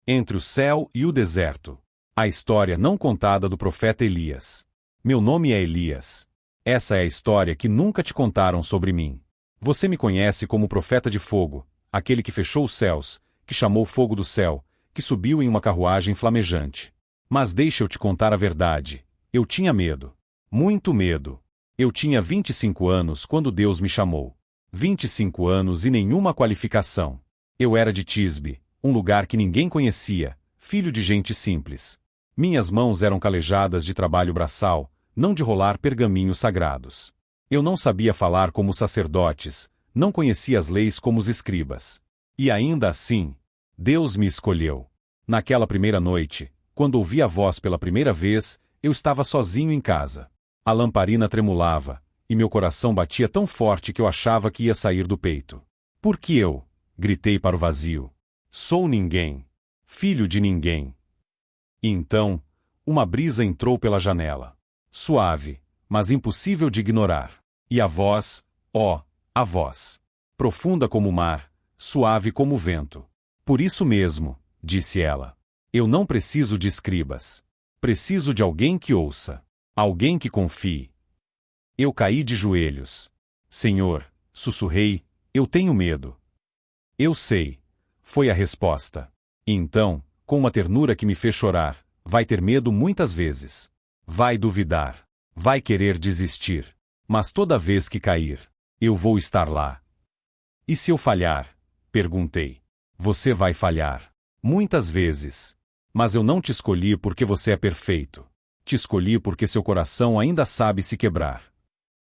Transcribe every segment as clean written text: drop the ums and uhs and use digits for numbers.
Entre o céu e o deserto. A história não contada do profeta Elias. Meu nome é Elias. Essa é a história que nunca te contaram sobre mim. Você me conhece como o profeta de fogo, aquele que fechou os céus, que chamou fogo do céu, que subiu em uma carruagem flamejante. Mas deixa eu te contar a verdade. Eu tinha medo. Muito medo. Eu tinha 25 anos quando Deus me chamou. 25 anos e nenhuma qualificação. Eu era de Tisbe, um lugar que ninguém conhecia, filho de gente simples. Minhas mãos eram calejadas de trabalho braçal, não de rolar pergaminhos sagrados. Eu não sabia falar como os sacerdotes, não conhecia as leis como os escribas. E ainda assim, Deus me escolheu. Naquela primeira noite, quando ouvi a voz pela primeira vez, eu estava sozinho em casa. A lamparina tremulava, e meu coração batia tão forte que eu achava que ia sair do peito. Por que eu? Gritei para o vazio. Sou ninguém. Filho de ninguém. E então, uma brisa entrou pela janela. Suave, mas impossível de ignorar. E a voz, a voz. Profunda como o mar, suave como o vento. Por isso mesmo, disse ela. Eu não preciso de escribas. Preciso de alguém que ouça. Alguém que confie. Eu caí de joelhos. Senhor, sussurrei, eu tenho medo. Eu sei. Foi a resposta. E então, com uma ternura que me fez chorar, vai ter medo muitas vezes. Vai duvidar. Vai querer desistir. Mas toda vez que cair, eu vou estar lá. E se eu falhar? Perguntei. Você vai falhar. Muitas vezes. Mas eu não te escolhi porque você é perfeito. Te escolhi porque seu coração ainda sabe se quebrar.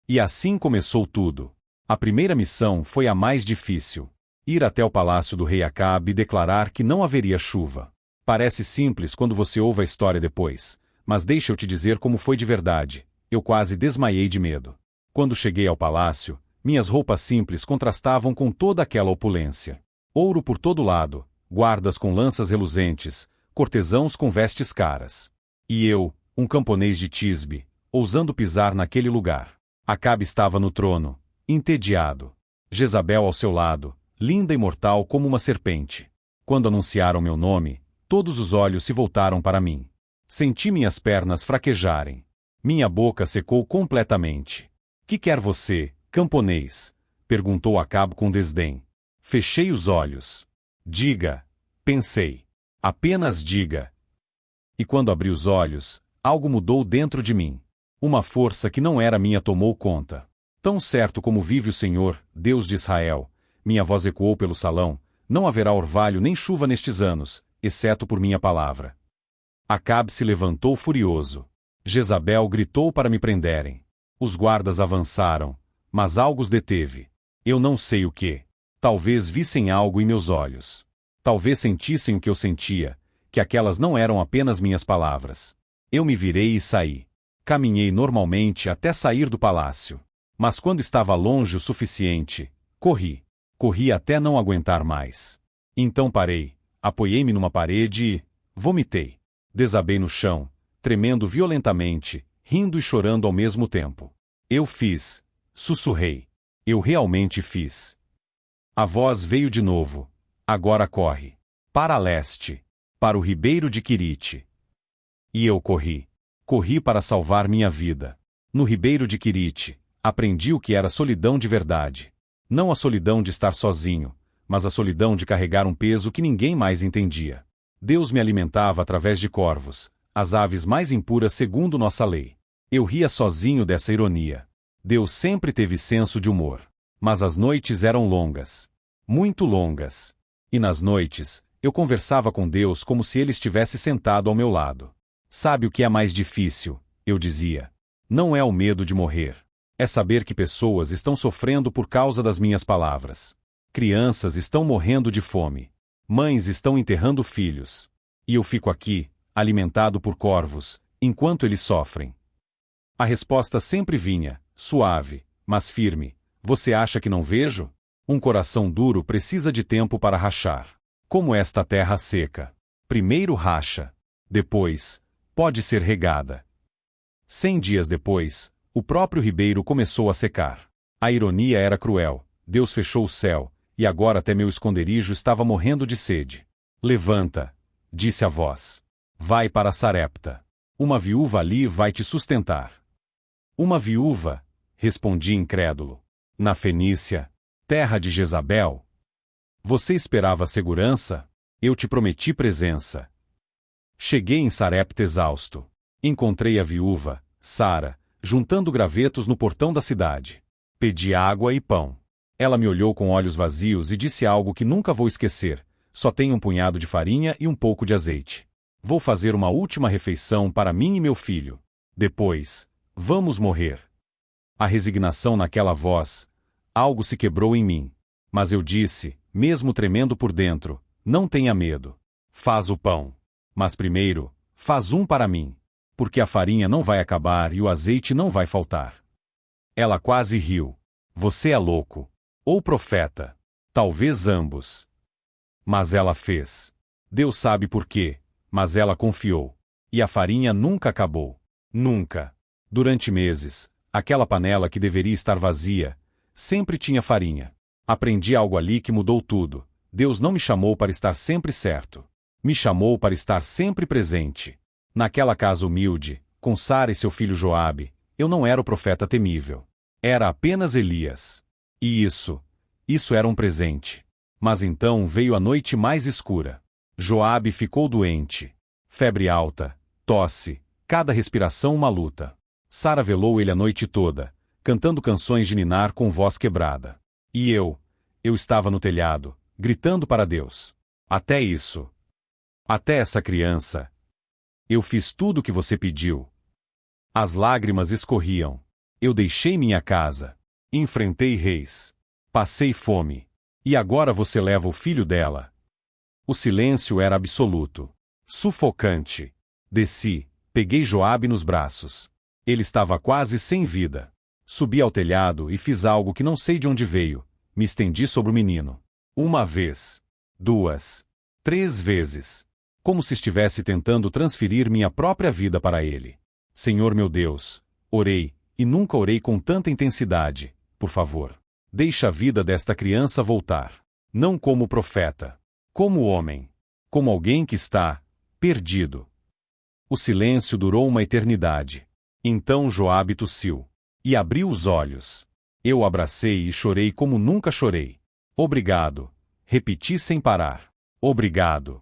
E assim começou tudo. A primeira missão foi a mais difícil. Ir até o palácio do rei Acabe e declarar que não haveria chuva. Parece simples quando você ouve a história depois, mas deixa eu te dizer como foi de verdade. Eu quase desmaiei de medo. Quando cheguei ao palácio, minhas roupas simples contrastavam com toda aquela opulência. Ouro por todo lado, guardas com lanças reluzentes, cortesãos com vestes caras. E eu, um camponês de Tisbe, ousando pisar naquele lugar. Acabe estava no trono, entediado. Jezabel ao seu lado, linda e mortal como uma serpente. Quando anunciaram meu nome, todos os olhos se voltaram para mim. Senti minhas pernas fraquejarem. Minha boca secou completamente. Que quer você, camponês? Perguntou Acabe com desdém. Fechei os olhos. Diga, pensei. Apenas diga. E quando abri os olhos, algo mudou dentro de mim. Uma força que não era minha tomou conta. Tão certo como vive o Senhor, Deus de Israel, minha voz ecoou pelo salão, não haverá orvalho nem chuva nestes anos, exceto por minha palavra. Acabe se levantou furioso. Jezabel gritou para me prenderem. Os guardas avançaram, mas algo os deteve. Eu não sei o que. Talvez vissem algo em meus olhos. Talvez sentissem o que eu sentia, que aquelas não eram apenas minhas palavras. Eu me virei e saí. Caminhei normalmente até sair do palácio. Mas quando estava longe o suficiente, corri. Corri até não aguentar mais. Então parei, apoiei-me numa parede e vomitei. Desabei no chão, tremendo violentamente, rindo e chorando ao mesmo tempo. Eu fiz, sussurrei. Eu realmente fiz. A voz veio de novo. Agora corre. Para leste. Para o ribeiro de Quirite. E eu corri. Corri para salvar minha vida. No ribeiro de Quirite, aprendi o que era solidão de verdade. Não a solidão de estar sozinho, mas a solidão de carregar um peso que ninguém mais entendia. Deus me alimentava através de corvos, as aves mais impuras segundo nossa lei. Eu ria sozinho dessa ironia. Deus sempre teve senso de humor. Mas as noites eram longas. Muito longas. E nas noites, eu conversava com Deus como se Ele estivesse sentado ao meu lado. Sabe o que é mais difícil? Eu dizia. Não é o medo de morrer. É saber que pessoas estão sofrendo por causa das minhas palavras. Crianças estão morrendo de fome. Mães estão enterrando filhos. E eu fico aqui, alimentado por corvos, enquanto eles sofrem. A resposta sempre vinha, suave, mas firme. Você acha que não vejo? Um coração duro precisa de tempo para rachar. Como esta terra seca. Primeiro racha. Depois, pode ser regada. 100 dias depois, o próprio ribeiro começou a secar. A ironia era cruel. Deus fechou o céu, e agora até meu esconderijo estava morrendo de sede. Levanta, disse a voz. Vai para Sarepta. Uma viúva ali vai te sustentar. Uma viúva? Respondi incrédulo. Na Fenícia, terra de Jezabel? Você esperava segurança? Eu te prometi presença. Cheguei em Sarepta exausto. Encontrei a viúva, Sara, juntando gravetos no portão da cidade. Pedi água e pão. Ela me olhou com olhos vazios e disse algo que nunca vou esquecer. Só tenho um punhado de farinha e um pouco de azeite. Vou fazer uma última refeição para mim e meu filho. Depois, vamos morrer. A resignação naquela voz. Algo se quebrou em mim. Mas eu disse, mesmo tremendo por dentro, não tenha medo. Faz o pão. Mas primeiro, faz um para mim. Porque a farinha não vai acabar e o azeite não vai faltar. Ela quase riu. Você é louco. Ou profeta. Talvez ambos. Mas ela fez. Deus sabe por quê, mas ela confiou. E a farinha nunca acabou. Nunca. Durante meses, aquela panela que deveria estar vazia, sempre tinha farinha. Aprendi algo ali que mudou tudo. Deus não me chamou para estar sempre certo. Me chamou para estar sempre presente. Naquela casa humilde, com Sara e seu filho Joabe, eu não era o profeta temível. Era apenas Elias. E isso era um presente. Mas então veio a noite mais escura. Joabe ficou doente. Febre alta, tosse, cada respiração uma luta. Sara velou ele a noite toda, cantando canções de ninar com voz quebrada. E eu estava no telhado, gritando para Deus. Até isso. Até essa criança. Eu fiz tudo o que você pediu. As lágrimas escorriam. Eu deixei minha casa. Enfrentei reis. Passei fome. E agora você leva o filho dela. O silêncio era absoluto. Sufocante. Desci, peguei Joabe nos braços. Ele estava quase sem vida. Subi ao telhado e fiz algo que não sei de onde veio. Me estendi sobre o menino. Uma vez. 2. 3 vezes. Como se estivesse tentando transferir minha própria vida para ele. Senhor meu Deus, orei, e nunca orei com tanta intensidade. Por favor, deixa a vida desta criança voltar. Não como profeta. Como homem. Como alguém que está perdido. O silêncio durou uma eternidade. Então Joabe tossiu. E abriu os olhos. Eu o abracei e chorei como nunca chorei. Obrigado. Repeti sem parar. Obrigado.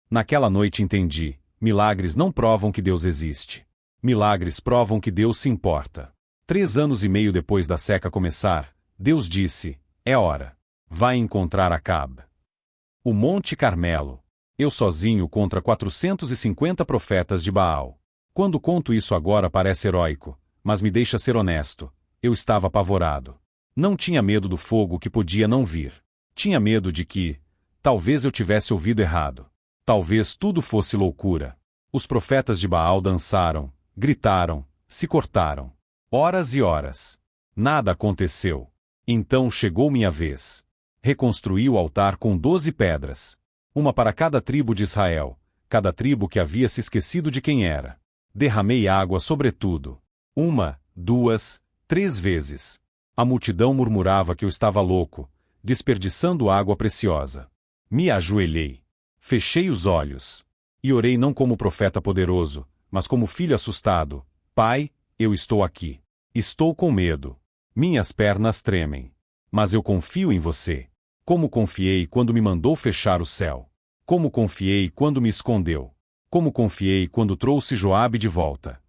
Naquela noite entendi, milagres não provam que Deus existe. Milagres provam que Deus se importa. 3 anos e meio depois da seca começar, Deus disse, é hora. Vai encontrar Acabe. O Monte Carmelo. Eu sozinho contra 450 profetas de Baal. Quando conto isso agora parece heróico, mas me deixa ser honesto. Eu estava apavorado. Não tinha medo do fogo que podia não vir. Tinha medo de que, talvez eu tivesse ouvido errado. Talvez tudo fosse loucura. Os profetas de Baal dançaram, gritaram, se cortaram. Horas e horas. Nada aconteceu. Então chegou minha vez. Reconstruí o altar com 12 pedras. Uma para cada tribo de Israel, cada tribo que havia se esquecido de quem era. Derramei água sobre tudo. 1, 2, 3 vezes. A multidão murmurava que eu estava louco, desperdiçando água preciosa. Me ajoelhei. Fechei os olhos. E orei não como profeta poderoso, mas como filho assustado. Pai, eu estou aqui. Estou com medo. Minhas pernas tremem. Mas eu confio em você. Como confiei quando me mandou fechar o céu. Como confiei quando me escondeu. Como confiei quando trouxe Joabe de volta.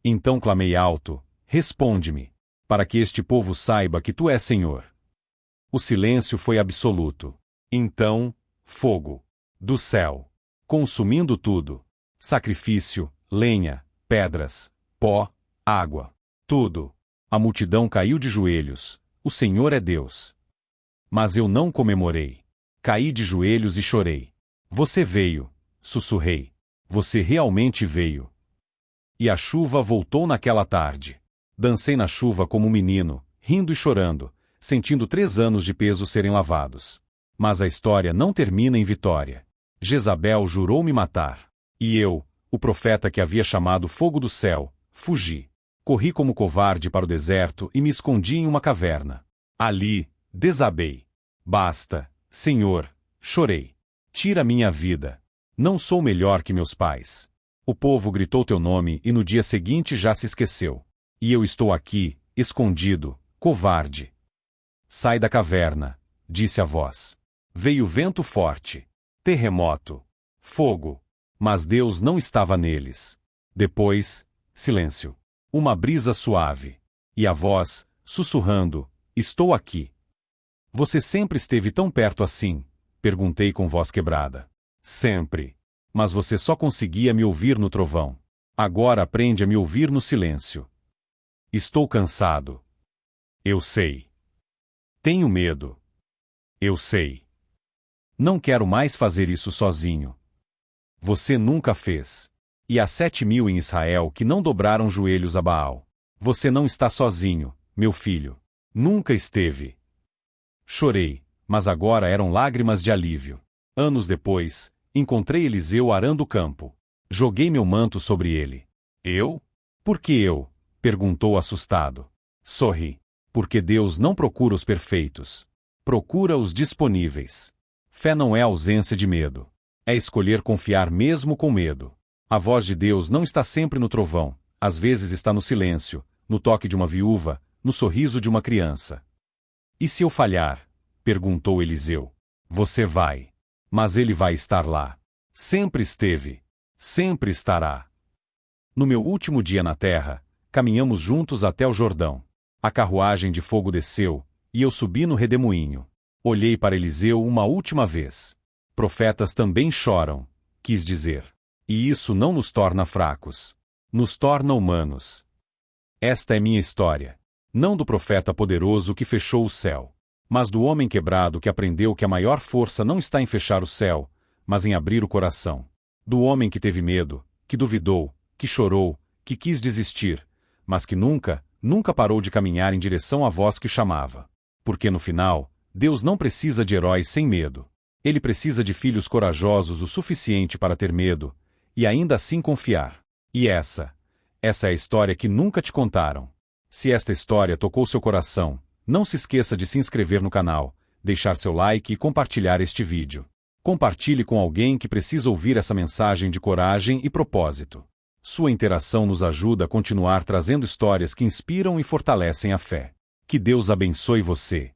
Então clamei alto, responde-me, para que este povo saiba que tu és Senhor. O silêncio foi absoluto. Então, fogo. Do céu. Consumindo tudo. Sacrifício, lenha, pedras, pó, água. Tudo. A multidão caiu de joelhos. O Senhor é Deus. Mas eu não comemorei. Caí de joelhos e chorei. Você veio, sussurrei. Você realmente veio. E a chuva voltou naquela tarde. Dancei na chuva como um menino, rindo e chorando, sentindo 3 anos de peso serem lavados. Mas a história não termina em vitória. Jezabel jurou me matar. E eu, o profeta que havia chamado fogo do céu, fugi. Corri como covarde para o deserto e me escondi em uma caverna. Ali, desabei. Basta, Senhor, chorei. Tira minha vida. Não sou melhor que meus pais. O povo gritou teu nome e no dia seguinte já se esqueceu. E eu estou aqui, escondido, covarde. Sai da caverna, disse a voz. Veio vento forte, terremoto, fogo. Mas Deus não estava neles. Depois, silêncio. Uma brisa suave. E a voz, sussurrando, estou aqui. Você sempre esteve tão perto assim? Perguntei com voz quebrada. Sempre. Mas você só conseguia me ouvir no trovão. Agora aprende a me ouvir no silêncio. Estou cansado. Eu sei. Tenho medo. Eu sei. Não quero mais fazer isso sozinho. Você nunca fez. E há 7.000 em Israel que não dobraram joelhos a Baal. Você não está sozinho, meu filho. Nunca esteve. Chorei, mas agora eram lágrimas de alívio. Anos depois, encontrei Eliseu arando o campo. Joguei meu manto sobre ele. Eu? Por que eu? Perguntou assustado. Sorri. Porque Deus não procura os perfeitos. Procura os disponíveis. Fé não é ausência de medo. É escolher confiar mesmo com medo. A voz de Deus não está sempre no trovão, às vezes está no silêncio, no toque de uma viúva, no sorriso de uma criança. E se eu falhar? Perguntou Eliseu. Você vai. Mas ele vai estar lá. Sempre esteve. Sempre estará. No meu último dia na terra, caminhamos juntos até o Jordão. A carruagem de fogo desceu, e eu subi no redemoinho. Olhei para Eliseu uma última vez. Profetas também choram, quis dizer. E isso não nos torna fracos. Nos torna humanos. Esta é minha história. Não do profeta poderoso que fechou o céu, mas do homem quebrado que aprendeu que a maior força não está em fechar o céu, mas em abrir o coração. Do homem que teve medo, que duvidou, que chorou, que quis desistir, mas que nunca parou de caminhar em direção à voz que chamava. Porque no final, Deus não precisa de heróis sem medo. Ele precisa de filhos corajosos o suficiente para ter medo, e ainda assim confiar. E essa é a história que nunca te contaram. Se esta história tocou seu coração, não se esqueça de se inscrever no canal, deixar seu like e compartilhar este vídeo. Compartilhe com alguém que precisa ouvir essa mensagem de coragem e propósito. Sua interação nos ajuda a continuar trazendo histórias que inspiram e fortalecem a fé. Que Deus abençoe você.